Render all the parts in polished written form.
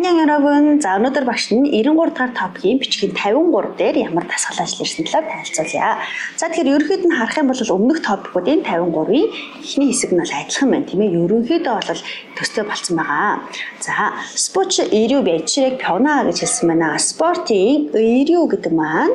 Аньян 여러분. За өнөөдөр багш нь 93 дахь топикийн бичгийн 53 дээр ямар дасгал ажил ирсэн талаар танилцуулъя. За тэгэхээр ерөнхийд нь харах юм бол өмнөх топикуудын 53-ийн эхний хэсэг нь бол адилхан байна тийм ээ. Ерөнхийдөө бол төстэй болсон байгаа. За спорт 의료 매출액 변화 гэж хэлсэн байна. Спортын 의료 гэдэг маань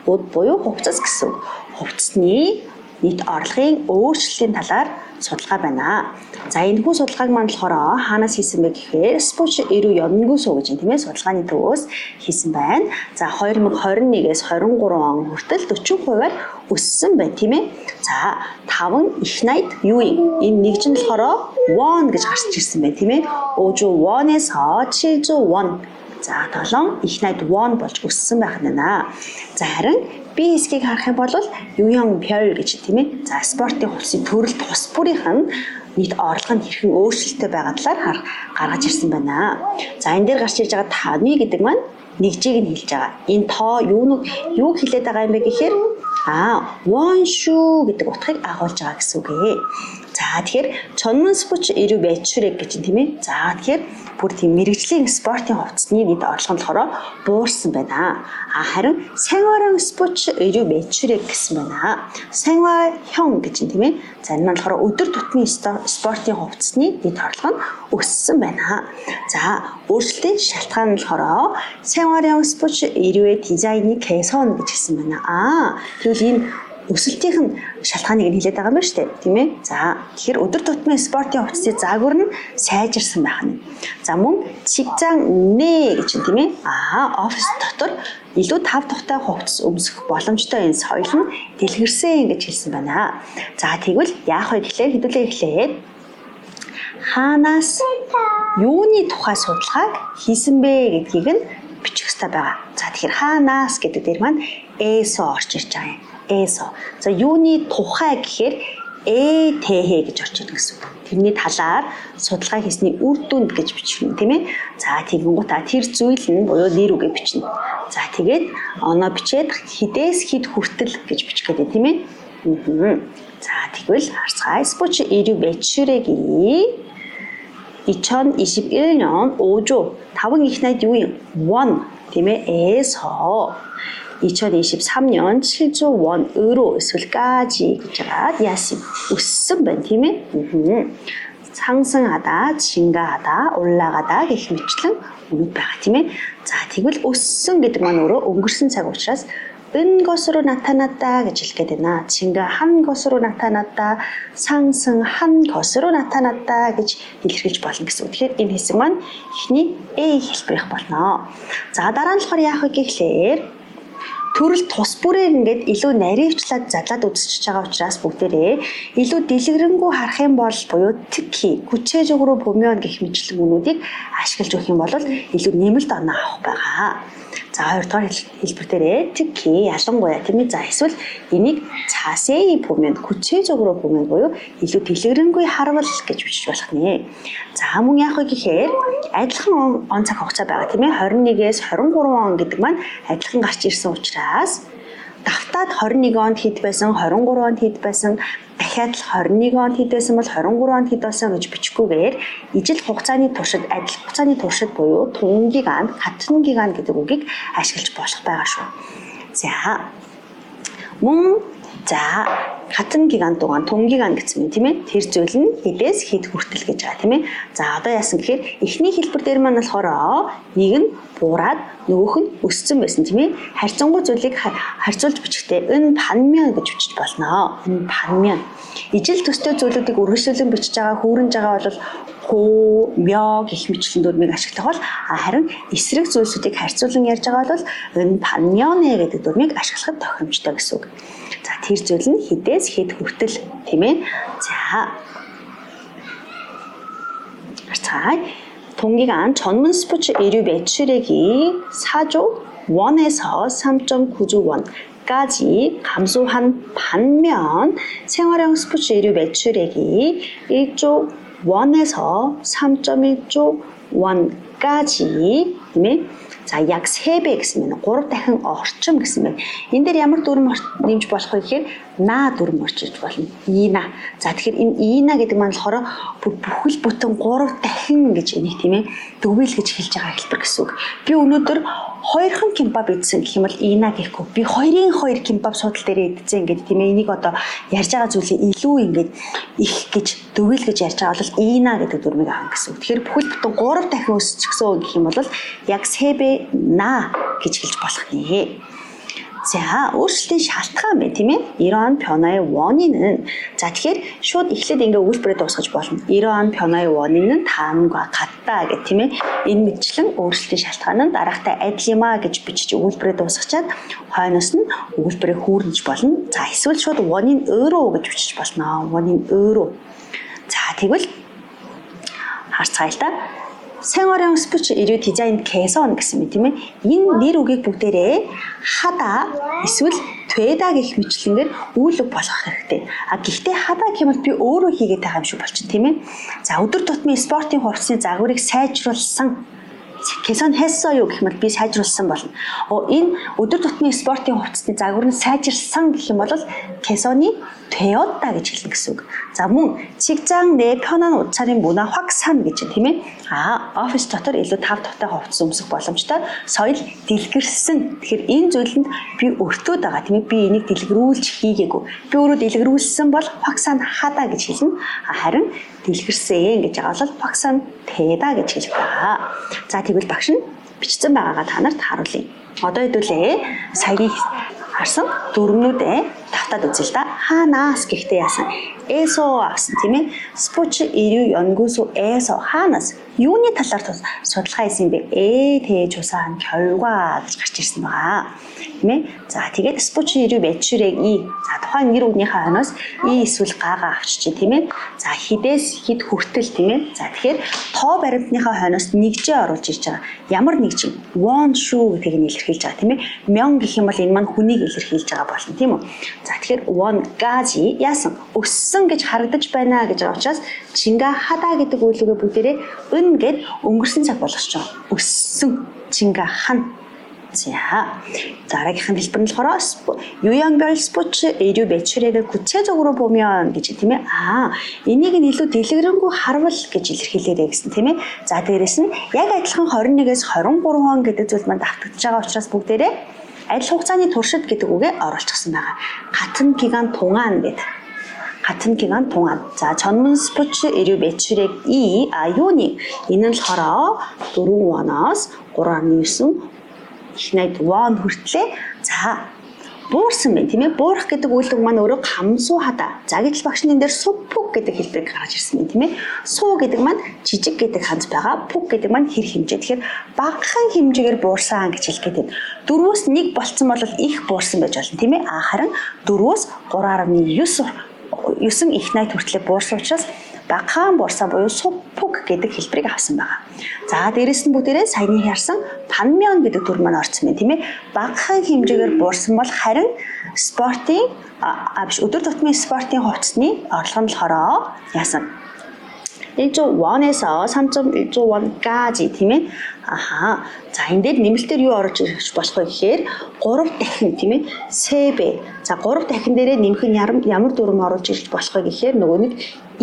өд буюу хувцас гэсэн. Хувцсны нийт орлогын өөрчлөлтийн талаар судалгаа байна. За энэ хүү судалгааг маань болохоор хаанаас хийсэн бэ гэхээр спорт 의료 연구소 гэж тийм ээ судалгааны төвөөс хийсэн байна. За 2021-ээс 23 он хүртэл 40%-аар өссөн байна тийм ээ. За 5 их найд юу юм? Энэ нэгж нь болохоор won гэж гарч ирсэн байна тийм ээ. 5조 won에서 7조 won. За 7 их найд won болж өссөн байх нь байна. За харин B хэсгийг харах юм бол юуян 별 гэж тийм ээ. За спортын хувьсны төрөл тус бүрийнх нь нийт орлого нь хэрхэн өөрчлөлттэй байгаа талаар гаргаж ирсэн байна. За энэ дээр гарч ирж байгаа таны гэдэг маань нэгжийг нь хэлж байгаа. Энэ тоо юуг хэлээд байгаа юм бэ гэхээр won шүү гэдэг утгыг агуулж байгаа гэсэн үг ээ. За тэгэхээр 전문 스포츠 의료 매출액 гэж тийм ээ. За тэгэхээр бүр тийм мэрэгжлийн спортын хувцсны нийт орлого нь болохоор буурсан байна. Харин 생활형 스포츠 의료 매출액 гэсэн байна. 생활형 гэж тийм ээ. За энэ нь болохоор өдөр тутмын спортын хувцсны нийт орлого нь өссөн байна. За өөрчлөлтийн шалтгаан нь болохоор 생활형 스포츠 의료의 디자인이 개선 гэж хэлсэн байна. тэгвэл энэ өсөлтийнх нь шалтгааныг нь хэлээд байгаа юм байна шүү дээ, тийм ээ. За тэгэхээр өдөр тутмын спортын хувцсны загвар нь сайжирсан байх нь. За мөн 직장 내 гэж тийм ээ. Офис дотор илүү тав тухтай хувцас өмсөх боломжтой энэ соёл нь дэлгэрсэн гэж хэлсэн байна. За тэгвэл яах вэ гэхлээр хэдүүлээ эхлээд хаанаас юуны тухай судалгааг хийсэн бэ гэдгийг нь бичих хэрэгтэй байгаа. За тэгэхээр хаанаас гэдэг дээр маань эсо орж ирж байгаа юм. 에서. За юуны тухай гэхээр 대해 гэж орж ирнэ гэсэн үг. тэрний талаар судалгаа хийсний үр дүнд гэж бичнэ тийм ээ. За тэгэнгუთ тэр зүйл нь буюу нэр үгээ бичнэ. За тэгээд оноо бичээд хідээс хід хүртэл гэж бичих гэдэг тийм ээ. За тэгвэл харцгаая. 스포츠 의료 매출액이 2021년 5조 5억 их найд юу юм? won тийм ээ. 에서 2023년 7조 원으로 эсвэл 까지 гэж байгаа яасан өссөн байна тийм ээ. 상승하다, 증가하다, 올라가다 гэх мэтлэн үнэт байгаа тийм ээ. За тэгвэл өссөн гэдэг маань өөрөө өнгөрсөн цаг учраас 은 것으로 나타났다 гэж хэлгээд байна. 증가한 것으로 나타났다, 상승한 것으로 나타났다 гэж илэрхийлж болно гэсэн үг. Тэгэхээр энэ хэсэг маань эхний A хэлбэрийнх болно. За дараа нь болохоор яах вэ гэхлээр төрөл тус бүрээр ингээд илүү наривчлаад задлаад үзчихэж байгаа учраас бүгдээрээ илүү дэлгэрэнгүй харах юм бол буюу 특히 구체적으로 보면 гэх мэтлэн үнүүдийг ашиглаж өгөх юм бол илүү нэмэлт оноо авах байгаа. За хоёрдугаар хэлбэр дээрээ 특히 ялангуяа тийм ээ. За эсвэл энийг 자세히 보면 구체적으로 보면 буюу илүү дэлгэрэнгүй харвал гэж бичиж болох нэ. За мөн яах вэ гэхээр адилхан он цаг хугацаа байгаа тийм ээ. 21-ээс 23 он гэдэг маань адилхан гарч ирсэн учраас давтаад 21 онд хэд байсан, 23 онд хэд байсан, дахиад 21 онд хэд байсан бол 23 онд хэд болсон гэж бичихгүйгээр ижил хугацааны туршид, адил хугацааны туршид буюу 동기간, 같은 기간 гэдэг үгийг ашиглаж болох байгаа шүү. За мөн 같은 기간 동안 동기간 гэсэн юм тийм ээ. Тэр зүйл нь хэдээс хэд хүртэл гэж байгаа тийм ээ. За одоо яасан гэхээр эхний хэлбэр дээр маань болохоор нэг нь буураад нөгөөх нь өссөн байсан тийм ээ. харьцангуй зүйлийг харьцуулж бичихтэй 은 반면 гэж бичиж болно. 은 반면. ижил төстэй зүйлүүдийг үргэлжлүүлэн бичиж байгаа, хүүрнэж байгаа бол хоо, мё гэх мэтлэн дүрмийг ашиглах бол харин эсрэг зүйлсүүдийг харьцуулан ярьж байгаа бол 은 반면에 гэдэг дүрмийг ашиглахад тохиромжтой гэсэн үг. За тэр зүйл нь хэдээс хэд хүртэл тийм ээ. За харцгаая. 동기간 전문 스포츠 의류 매출액이 4조 원에서 3.9조 원까지 감소한 반면 생활형 스포츠 의류 매출액이 1조 원에서 3.1조 one까지 тийм ээ. За яг 3배 гэсэн байна. 3 дахин орчим гэсэн байна. Энэ дээр ямар дүрм нэмж болох вэ гэхээр на дүрм орчиж болно. Ина. За тэгэхээр энэ ина гэдэг маань болохоор бүхэл бүтэн 3 дахин гэж энийг тийм ээ төвөл гэж хэлж байгаа хэлбэр гэсэн үг. Би өнөөдөр 2хан кимбаб идсэн гэх юм бол ина гэхгүй. Би 2 кимбаб суудал дээр идсэн гэдэг тийм ээ. Энийг одоо ярьж байгаа зүйлээ илүү ингээд их гэж төвөл гэж ярьж байгаа бол ина гэдэг дүрмийг авах гэсэн үг. Тэгэхээр бүхэл бүтэн 3 дахин өсчихсөн гэх юм бол яг 3배 на гэж хэлж болох нэ. За өөрчлөлтийн шалтгаан байна тийм ээ. 이러한 변화의 원인은 за тэгэхээр шууд эхлээд ингээ үйлбэрээ дуусгаж болно. 이러한 변화의 원인은 다음과 같다 гэх тийм ээ. Энэ мэдчлэн өөрчлөлтийн шалтгаан нь дараатай адил юм а гэж бичиж үйлбэрээ дуусгачаад хойноос нь үйлбэрээ хүүрнэж болно. За эсвэл шууд 원인 өөрөө гэж бичиж болно. 원인 өөрөө. За тэгвэл харцгаая л да. 생활형 스포츠 의류 디자인 개선 гэсэн мэт тийм ээ. Энэ нэр үгийг бүгдээрээ хада эсвэл 되다 гэх мэтлэнгээр үйл үг болгох хэрэгтэй. Гэхдээ хада гэмэл би өөрөө хийгээд байгаа юм шиг болчих тийм ээ. За өдөр тутмын спортын хувцсны загварыг сайжруулсан 개선했어요 гэх юм бол би сайжруулсан болно. Энэ өдөр тутмын спортын хувцсны загвар нь сайжирсан гэх юм бол 개선이 되었다 гэж хэлнэ гэсэн үг. За мөн 직장 내 편한 옷차림 문화 확산 гэж тийм ээ. Офис дотор илүү тав тавтай хувцас өмсөх боломжтой соёл дэлгэрсэн. Тэгэхээр энэ зүйлэнд би өртөөд байгаа тийм ээ. Би энийг дэлгэрүүлж хийгээгүй. Би өөрөө дэлгэрүүлсэн бол 확산 하다 гэж хэлнэ. Харин дэлгэрсэн гэж байгаа бол 확산 되다 гэж хэлж байгаа. За тэгвэл багш нь бичсэн байгаагаа та нарт харуулъя. Одоо хэдүүлээ саяны харсан дүрмнүүдээ давтаад үзье л да. Хаанаас гэхдээ яасан? 에서 авсан тийм ээ. 스포츠 의류 연구소에서 хаанаас юуны талаар судалгаа хийсэн бэ? 에 대해 조사한 결과 гэж гарч ирсэн байгаа. Тийм ээ. За тэгээд 스포츠 의류 매출액 이. За тухайн нэр үгнийхээ хойноос и эсвэл гагаа авчиж тийм ээ. За хідээс хэд хүртэл тийм ээ. За тэгэхээр тоо баримтныхаа хойноос нэгжээ оруулж ирж байгаа. Ямар нэгж? Won шүү гэдгийг нь илэрхийлж байгаа тийм ээ. Мён гэх юм бол энэ маань хүнийг илэрхийлж байгаа болно тийм үү? За тэгэхээр won까지 яасан? өссөн гэж харагдаж байна гэж байгаа учраас чинга хада гэдэг үйлүүгээ бүгдээрээ 은 гэд өнгөрсөн цаг болгож байгаа. өссөн чин가 한. 자, дараагийнх нь хэлбэр нь болохоор 유형별 스포츠 의류 매출액을 구체적으로 보면 гэж тийм ээ. Энийг нь илүү дэлгэрэнгүй харвал гэж илэрхийлээрэй гэсэн тийм ээ. За дээрэс нь яг адилхан 21-ээс 23 он гэдэг зүйл маань давтагдж байгаа учраас бүгдээрээ адил хугацааны туршид гэдэг үгээ оруулчихсан байгаа. 같은 기간 동안 гэдэг. 같은 기간 동안. 자, 전문 스포츠 의류 매출액이 요닉. 이는 болохоор 4원оос 3.9 ихнайд won хүртлээ. За, буурсан байна тийм ээ. Буурах гэдэг үйлдэл маань өөрөө 감소하다. За, гэтэл багш энэ дээр 소폭 гэдэг хэлбэрийг гаргаж ирсэн байна тийм ээ. 소 гэдэг маань жижиг гэдэг ханз байгаа. 폭 гэдэг маань хэр хэмжээ. Тэгэхээр багахан хэмжээгээр буурсан гэж хэлгээд байна. 4-өөс 1 болцсон бол их буурсан байж болно тийм ээ. Харин 4-өөс 3.9 их найт хүртлээр буурсан учраас багахан буурсан буюу 소폭 гэдэг хэлбэрийг авсан байгаа. За дээрэс нь бүгдээрээ саяны ярьсан 반면 гэдэг төр маань орсон байна тийм ээ. Багахан хэмжээгээр буурсан бол харин спортын өдөр тутмын спортын хувцсны орлого нь болохоор яасан? 1조 원에서 3.1조 원까지 тийм ээ. За энэ дээр нэмэлтээр юу орж ирж болох вэ гэхээр 3 дахин тийм ээ. 3배. За 3 дахин дээрээ нэмэх нь ямар дүрм оруулж ирж болох вэ гэхээр нөгөө нэг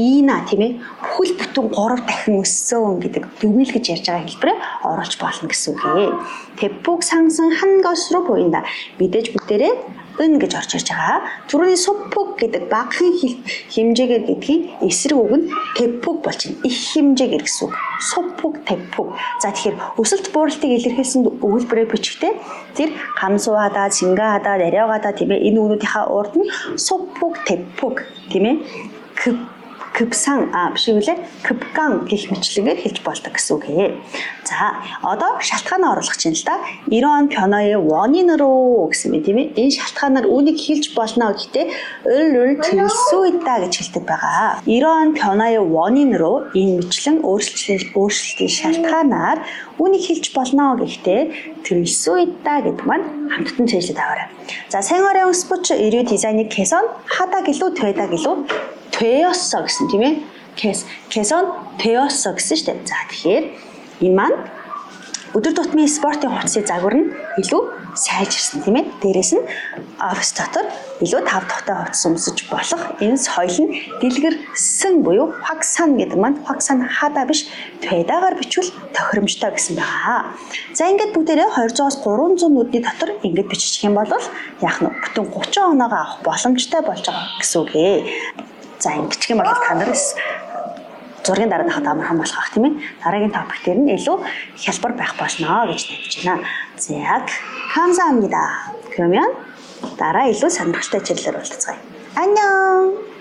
ина тийм ээ. Бүхэл бүтэн 3 дахин өссөн гэдэг дүгнэл гэж ярьж байгаа хэлбэрээ оруулж болно гэсэн үг ээ. 대폭 상승한 것으로 보인다. мэдээж бүгдээрээ 은 гэж орж ирж байгаа. Түрүүний 소폭 гэдэг багахан хэмжээгээр гэдгийг эсрэг үг нь 대폭 болж байна. Их хэмжээгээр гэсэн үг. 소폭, 대폭. За тэгэхээр өсөлт бууралтыг илэрхийлсэн өгүүлбэрээр бичихтэй тэр 감소하다, 증가하다, 내려가다 тийм ээ. Энэ үгнүүдийнхаа урд нь 소폭, 대폭 тийм ээ. 급상 биш үлээ 급강 гэх мэтлэгээр хэлж болдог гэсэн үг ээ. За одоо шалтгаанаа оруулах чинь л да. 이러한 변화의 원인으로 гэсэн мэт тийм ээ. Энэ шалтгаанаар үүнийг хэлж болно гэхдээ 을 들 수 있다 гэж хэлдэг байгаа. 이러한 변화의 원인으로 энэ мэтлэн өөрчлөлтийн шалтгаанаар үүнийг хэлж болно гэхдээ 들 수 있다 гэдэг маань хамтдан цээжлээд аваарай. За 생활형 스포츠 의류 디자인이 개선하다 гэлүү 되다 гэлүү 되었어 гэсэн тийм ээ. 개선되었어 гэсэн шүү дээ. За тэгэхээр Энэ маань өдөр тутмын спортын хувцсыг загварна илүү сайжирсан тийм ээ. Дээрээс нь офис дотор илүү тав тухтай хувцас өмсөж болох энэ соёл нь дэлгэрсэн буюу хагсан гэдэг маань хагсан хадаа биш туйдагаар бичвэл тохиромжтой гэсэн байгаа. За ингээд бүгдээрээ 200-аас 300 нүдний дотор ингээд бичих юм бол яах нь бүтэн 30 оноогоо авах боломжтой болж байгаа гэсэн үг ээ. За энэ бичих юм бол та нараас зургийн дараа дахад амархан болох ах тийм ээ. Дараагийн топик дээр нь илүү хялбар байх болно гэж найдаж байна. За 감사합니다. 그러면 дараа илүү сонирхолтой чиглэлээр уулзцгаая. 안녕.